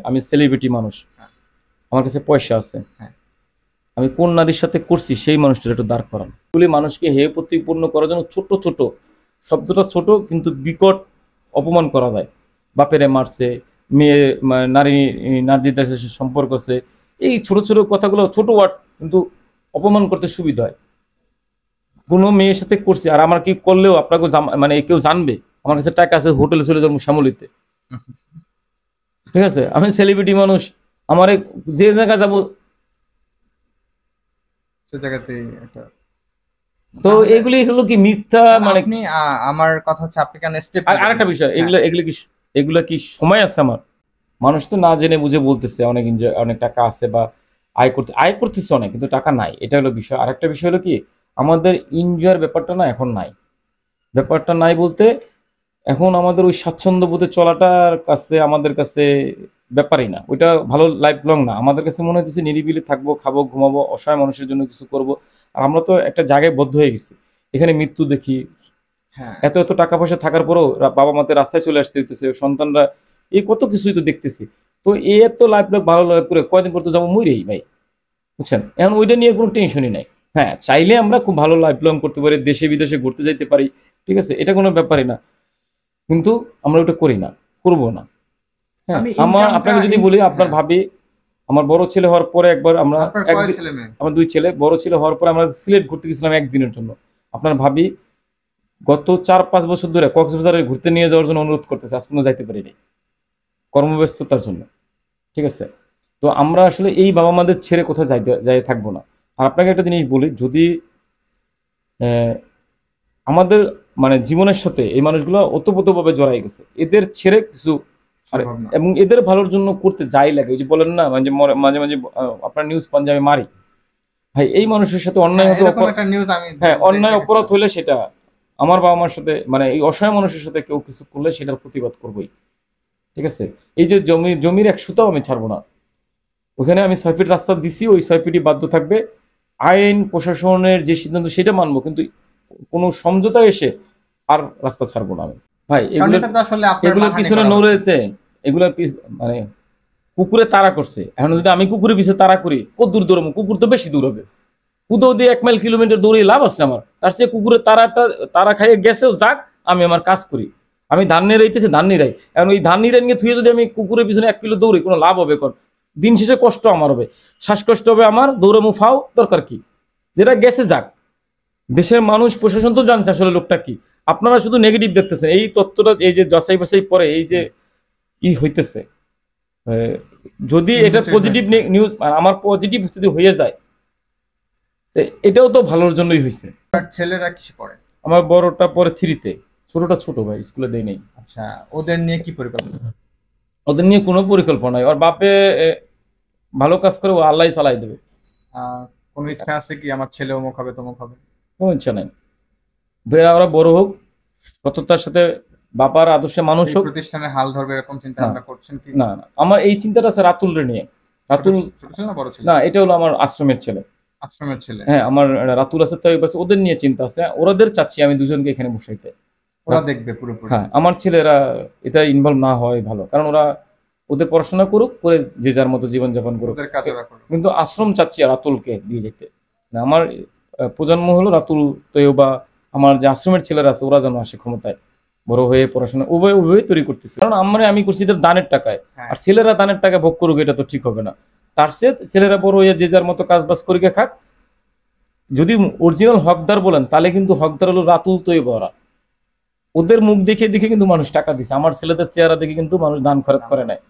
আমি সেলিব্রিটি মানুষ, আমার কাছে পয়সা আছে, আমি কোন নারীর সাথে করছি সেই মানুষটার একটু দাঁড় করান। এগুলি মানুষকে হে প্রতিপন্ন করার জন্য ছোট ছোট, শব্দটা ছোট কিন্তু বিকট অপমান করা যায়। বাপেরে মারছে, মেয়ে নারীদের সাথে সম্পর্ক আছে, এই ছোট ছোট কথাগুলো, ছোট ওয়ার্ড কিন্তু অপমান করতে সুবিধা হয়। কোনো মেয়ের সাথে করছি আর আমার কি করলেও আপনাকে মানে কেউ জানবে আমার কাছে টাকা আছে, হোটেলে চলে যাবো শ্যামলিতে, ঠিক আছে, আমি সেলিব্রিটি মানুষ, আমার যে জায়গায় যাবো সে জায়গাতেই একটা। তো এগুলি হলো কি মিথ্যা, মানে আপনি আমার কথা হচ্ছে আপনি কেন স্টেপ আরেকটা বিষয়, এগুলো কি সময় আছে আমার? মানুষ তো না জেনে বুঝে বলতেছে অনেক এনজয়, অনেক টাকা আছে বা আয় করতেছে অনেক, কিন্তু টাকা নাই, এটা হলো বিষয়। আরেকটা বিষয় হলো কি আমাদের এনজয়ের ব্যাপারটা না এখন নাই। ব্যাপারটা নাই বলতে এখন আমাদের ওই স্বাচ্ছন্দ্য বোধে চলাটার কাছে আমাদের কাছে ব্যাপারই না, ওইটা ভালো লাইফ লং না। আমাদের কাছে মনে হচ্ছে নিরিবিলি থাকবো, খাবো, ঘুমাবো, অসহায় মানুষের জন্য কিছু করব। আর আমরা তো একটা জায়গায় বদ্ধ হয়ে গেছি, এখানে মৃত্যু দেখি, এত এত টাকা পয়সা থাকার পরেও বাবা মাতে রাস্তায় চলে আসতে হইতেছে, সন্তানরা এই কত কিছুই তো দেখতেছি। তো এত লাইফ লং ভালো লাইফ করে কয়দিন পর তো যাবো মরেই ভাই, বুঝছেন? এখন ওইটা নিয়ে কোনো টেনশনই নাই। হ্যাঁ, চাইলে আমরা খুব ভালো লাইফ লং করতে পারি, দেশে বিদেশে ঘুরতে যাইতে পারি, ঠিক আছে, এটা কোনো ব্যাপারই না, কিন্তু আমরা ওটা করি না, করবো না। হ্যাঁ, আপনাকে যদি বলি, আপনার ভাবি, আমার বড় ছেলে হওয়ার পরে একবার আমরা আমার 2 ছেলে, বড় ছেলে হওয়ার পরে আমরা সিলেট ঘুরতে গেছিলাম একদিনের জন্য। আপনার ভাবি গত 4-5 বছর ধরে কক্সবাজারে ঘুরতে নিয়ে যাওয়ার জন্য অনুরোধ করতেছে, আজ পর্যন্ত যাইতে পারিনি কর্মব্যস্ততার জন্য, ঠিক আছে। তো আমরা আসলে এই বাবা মাদের ছেড়ে কোথাও যাই থাকবো না। আর আপনাকে একটা জিনিস বলি, যদি আমাদের মানে জীবনের সাথে এই মানুষগুলো ওতপ্রোতভাবে জড়াই গেছে, এদের ছেড়ে কিছু এবং এদের ভালোর জন্য করতে যাই লাগে। ওই যে বলেন না, মানে মাঝে মাঝে আপনার নিউজ পান যে আমি মারি, ভাই এই মানুষের সাথে অন্যায় হতে, হ্যাঁ অন্যায় অপরাধ হইলে সেটা আমার বাবা মার সাথে, মানে এই অসহায় মানুষের সাথে কেউ কিছু করলে সেটার প্রতিবাদ করবোই, ঠিক আছে। এই যে জমির 1 সুতাও আমি ছাড়বো না, ওখানে আমি 6 ফিট রাস্তা দিছি, ওই 6 ফিটই বাধ্য থাকবে। আইন প্রশাসনের যে সিদ্ধান্ত সেটা মানবো, কিন্তু কোনো সমঝোতা এসে আর রাস্তা ছাড়বো না আমি। ভাই এগুলো পিছনে নড়েতে, এগুলো মানে কুকুরে তাড়া করছে, এখন যদি আমি কুকুরের পিছনে তাড়া করি কত দূর দৌড়বো? কুকুর তো বেশি দূর হবে, কুদো দিয়ে 1 মাইল কিলোমিটার দৌড়ে লাভ আছে আমার, তার চেয়ে কুকুরের তাড়া খাইয়ে গেছেও যাক, আমি আমার কাজ করি। আমি ধান নিরাইতেছি, ধান নিরাই, এখন ওই ধান নিরাই নিয়ে থুয়ে যদি আমি কুকুরের পিছনে 1 কিলো দৌড়ি, কোনো লাভ হবে? দিন শেষে কষ্ট আমার হবে, শ্বাসকষ্ট হবে আমার, দৌড়ামু ফাও, দরকার কি? যেটা গেছে যাক। দেশের মানুষ প্রশাসন তো জানছে আসলে লোকটা কি, আপনারা শুধু নেগেটিভ দেখতেছেন। এই তথ্যটা এই যে যাচাই বাছাই পরে এই যে হইতেছে, যদি এটা পজিটিভ নিউজ, আমার পজিটিভ যদি হয়ে যায়, এটাও তো ভালোর জন্যই হয়েছে। ছেলেরা কি পড়ে? আমার বড়টা পরে 3-তে, ছোটটা ছোট ভাই, স্কুলে দেই নাই। আচ্ছা, ওদের নিয়ে কি পরিকল্পনা? ওদের নিয়ে কোনো পরিকল্পনা নাই, ওর বাপে ভালো কাজ করে, ও আল্লাহ চালাই দেবে। কোনো ইচ্ছা আছে কি আমার ছেলে অমুক হবে তমুক হবে? কোনো ইচ্ছা নাই, ওরা বড় হোক, সততার সাথে বাবার আদর্শে মানুষ হোক, প্রতিষ্ঠানে হাল ধরবে এরকম চিন্তা ভাবনা করছেন কি? না, আমার এই চিন্তাটা আছে রাতুলরে নিয়ে। রাতুল ছোট ছেলে না বড় ছেলে? না, এটা হলো আমার আশ্রমের ছেলে। আশ্রমের ছেলে? হ্যাঁ, আমার রাতুল আছে, তাই ওদের নিয়ে চিন্তা আছে, ওদের চাচ্ছি আমি দুজনকে এখানে বসাইতে, ওরা দেখবে পুরোপুরি। হ্যাঁ, আমার ছেলেরা এটা ইনভলভ না হয় ভালো, কারণ ওদের পড়াশোনা করুক, করে যে যার মতো জীবনযাপন করুক, কিন্তু আশ্রম চাচ্ছি রাতুলকে দিয়ে যেতে। আমার প্রজন্ম হলো রাতুল তৈব, বা আমার যে আশ্রমের ছেলেরা আছে ওরা যেন আসে ক্ষমতায়, বড় হয়ে পড়াশোনা উভয় তৈরি করতেছে। কারণ আমি করছি এদের দানের টাকায়, আর ছেলেরা দানের টাকায় ভোগ করুক, এটা তো ঠিক হবে না। তার চেয়ে ছেলেরা বড় হয়ে যে যার মতো কাজ বাজ করিকে খাক। যদি অরিজিনাল হকদার বলেন, তাহলে কিন্তু হকদার হলো রাতুল তৈব। ওদের মুখ দেখে দেখে কিন্তু মানুষ টাকা দিছে, আমার ছেলেদের চেহারা দেখে কিন্তু মানুষ দান খরচ করে নাই,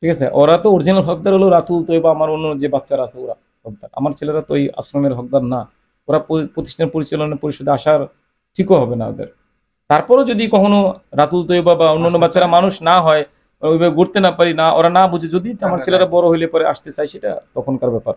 ঠিক আছে। ওরা তো অরিজিনাল হকদার হলো রাতুল তৈব, আমার অন্য যে বাচ্চারা আছে ওরা হকদার। আমার ছেলেরা তো এই আশ্রমের হকদার না, ওরা প্রতিষ্ঠান পরিচালনা পরিষদে আসার ঠিকও হবে না ওদের। তারপরও যদি কখনো রাতুল তৈবা বা অন্যান্য বাচ্চারা মানুষ না হয়, ওইভাবে ঘুরতে না পারি, না ওরা না বুঝে, যদি আমার ছেলেরা বড় হইলে পরে আসতে চাই, সেটা তখনকার ব্যাপার।